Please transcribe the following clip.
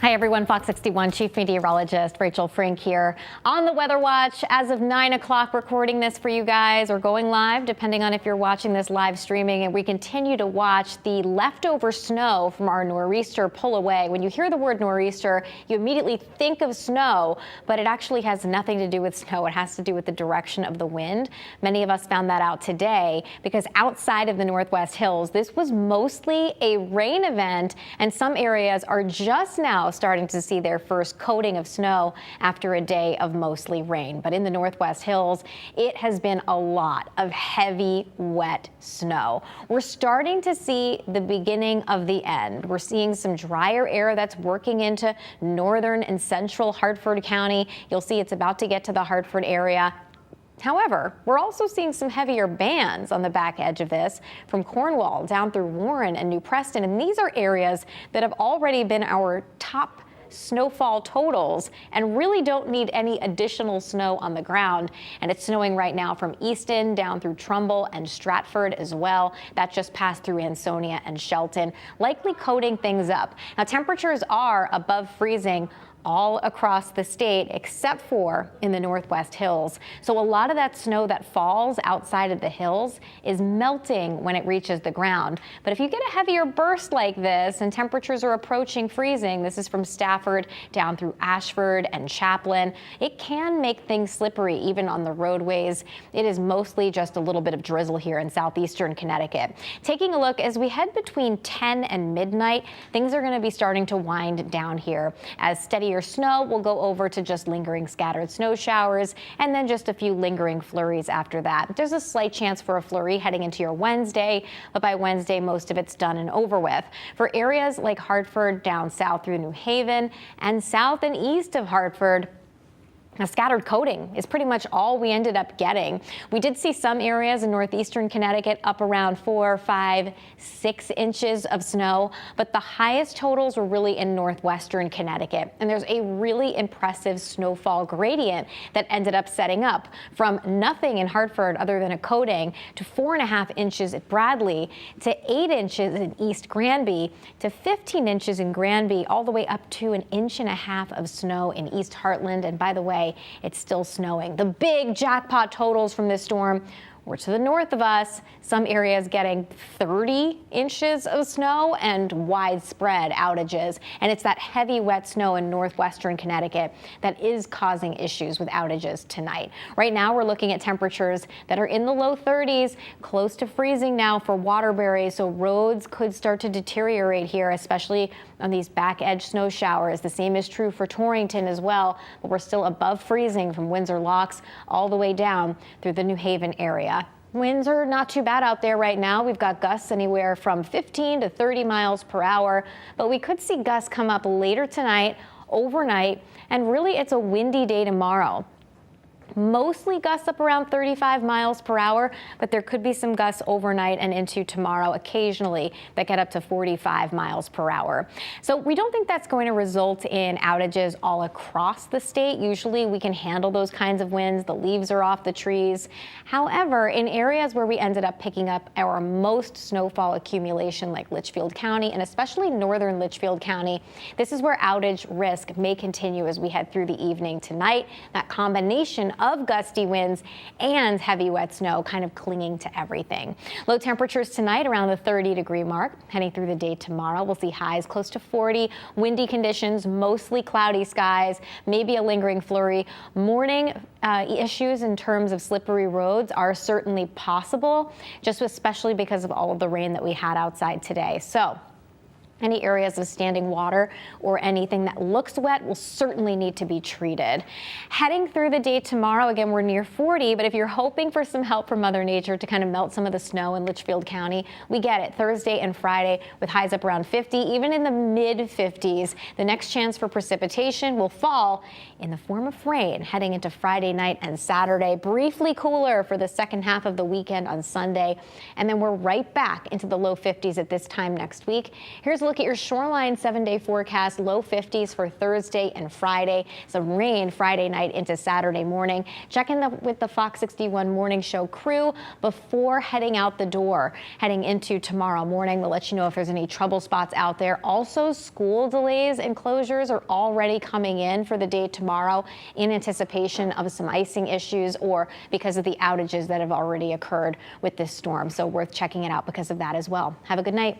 Hi everyone, Fox 61 Chief Meteorologist Rachel Frank here on the Weather Watch as of 9 o'clock, recording this for you guys, or going live depending on if you're watching this live streaming. And we continue to watch the leftover snow from our nor'easter pull away. When you hear the word nor'easter, you immediately think of snow, but it actually has nothing to do with snow. It has to do with the direction of the wind. Many of us found that out today because outside of the Northwest Hills, this was mostly a rain event, and some areas are just now starting to see their first coating of snow after a day of mostly rain. But in the Northwest Hills, it has been a lot of heavy, wet snow. We're starting to see the beginning of the end. We're seeing some drier air that's working into northern and central Hartford County. You'll see it's about to get to the Hartford area. However, we're also seeing some heavier bands on the back edge of this from Cornwall down through Warren and New Preston. And these are areas that have already been our top snowfall totals and really don't need any additional snow on the ground. And it's snowing right now from Easton down through Trumbull and Stratford as well. That just passed through Ansonia and Shelton, likely coating things up. Now, temperatures are above freezing all across the state except for in the Northwest Hills. So a lot of that snow that falls outside of the hills is melting when it reaches the ground. But if you get a heavier burst like this and temperatures are approaching freezing, this is from Stafford down through Ashford and Chaplin, it can make things slippery even on the roadways. It is mostly just a little bit of drizzle here in southeastern Connecticut. Taking a look as we head between 10 and midnight, things are going to be starting to wind down here as steadier snow will go over to just lingering scattered snow showers and then just a few lingering flurries after that. There's a slight chance for a flurry heading into your Wednesday, but by Wednesday, most of it's done and over with. For areas like Hartford down south through New Haven and south and east of Hartford, a scattered coating is pretty much all we ended up getting. We did see some areas in northeastern Connecticut up around 4, 5, 6 inches of snow, but the highest totals were really in northwestern Connecticut. And there's a really impressive snowfall gradient that ended up setting up from nothing in Hartford other than a coating to 4.5 inches at Bradley to 8 inches in East Granby to 15 inches in Granby, all the way up to 1.5 inches of snow in East Heartland. And by the way, it's still snowing. The big jackpot totals from this storm were to the north of us, some areas getting 30 inches of snow and widespread outages. And it's that heavy, wet snow in northwestern Connecticut that is causing issues with outages tonight. Right now, we're looking at temperatures that are in the low 30s, close to freezing now for Waterbury. So roads could start to deteriorate here, especially on these back edge snow showers. The same is true for Torrington as well, but we're still above freezing from Windsor Locks all the way down through the New Haven area. Winds are not too bad out there right now. We've got gusts anywhere from 15 to 30 miles per hour, but we could see gusts come up later tonight, overnight, and really it's a windy day tomorrow. Mostly gusts up around 35 miles per hour, but there could be some gusts overnight and into tomorrow occasionally that get up to 45 miles per hour. So we don't think that's going to result in outages all across the state. Usually we can handle those kinds of winds. The leaves are off the trees. However, in areas where we ended up picking up our most snowfall accumulation, like Litchfield County and especially northern Litchfield County, this is where outage risk may continue as we head through the evening tonight. That combination of gusty winds and heavy wet snow kind of clinging to everything. Low temperatures tonight around the 30-degree mark. Heading through the day tomorrow, we'll see highs close to 40. Windy conditions, mostly cloudy skies, maybe a lingering flurry. Morning issues in terms of slippery roads are certainly possible, just especially because of all of the rain that we had outside today. So any areas of standing water or anything that looks wet will certainly need to be treated. Heading through the day tomorrow, again, we're near 40, but if you're hoping for some help from Mother Nature to kind of melt some of the snow in Litchfield County, we get it Thursday and Friday with highs up around 50, even in the mid 50s. The next chance for precipitation will fall in the form of rain heading into Friday night and Saturday. Briefly cooler for the second half of the weekend on Sunday, and then we're right back into the low 50s at this time next week. Here's a look at your shoreline 7-day forecast. Low 50s for Thursday and Friday. Some rain Friday night into Saturday morning. Check in with the Fox 61 Morning Show crew before heading out the door. Heading into tomorrow morning, we'll let you know if there's any trouble spots out there. Also, school delays and closures are already coming in for the day tomorrow in anticipation of some icing issues or because of the outages that have already occurred with this storm. So worth checking it out because of that as well. Have a good night.